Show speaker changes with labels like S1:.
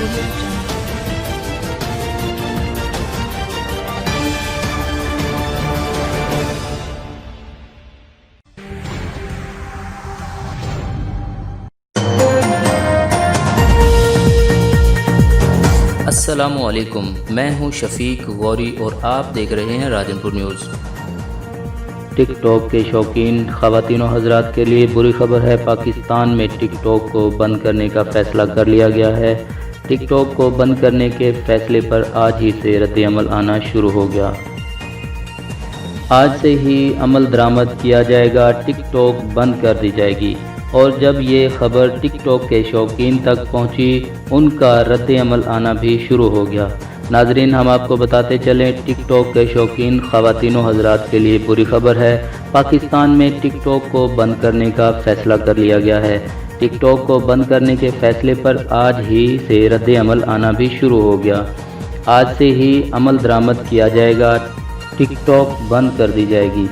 S1: Audio Jungle.
S2: السلام علیکم، میں ہوں شفیق غوری اور آپ دیکھ رہے ہیں راجن پور نیوز۔ ٹک ٹاک کے شوقین خواتین و حضرات کے لیے بری خبر ہے۔ پاکستان میں ٹک ٹاک کو بند کرنے کا فیصلہ کر لیا گیا ہے۔ ٹک ٹاک کو بند کرنے کے فیصلے پر آج ہی سے رد عمل آنا شروع ہو گیا۔ آج سے ہی عمل درآمد کیا جائے گا، ٹک ٹاک بند کر دی جائے گی۔ اور جب یہ خبر ٹک ٹاک کے شوقین تک پہنچی، ان کا رد عمل آنا بھی شروع ہو گیا۔ ناظرین، ہم آپ کو بتاتے چلیں، ٹک ٹاک کے شوقین خواتین و حضرات کے لیے بری خبر ہے۔ پاکستان میں ٹک ٹاک کو بند کرنے کا فیصلہ کر لیا گیا ہے۔ ٹک ٹاک کو بند کرنے کے فیصلے پر آج ہی سے رد عمل آنا بھی شروع ہو گیا۔ آج سے ہی عمل درآمد کیا جائے گا، ٹک ٹاک بند کر دی جائے گی۔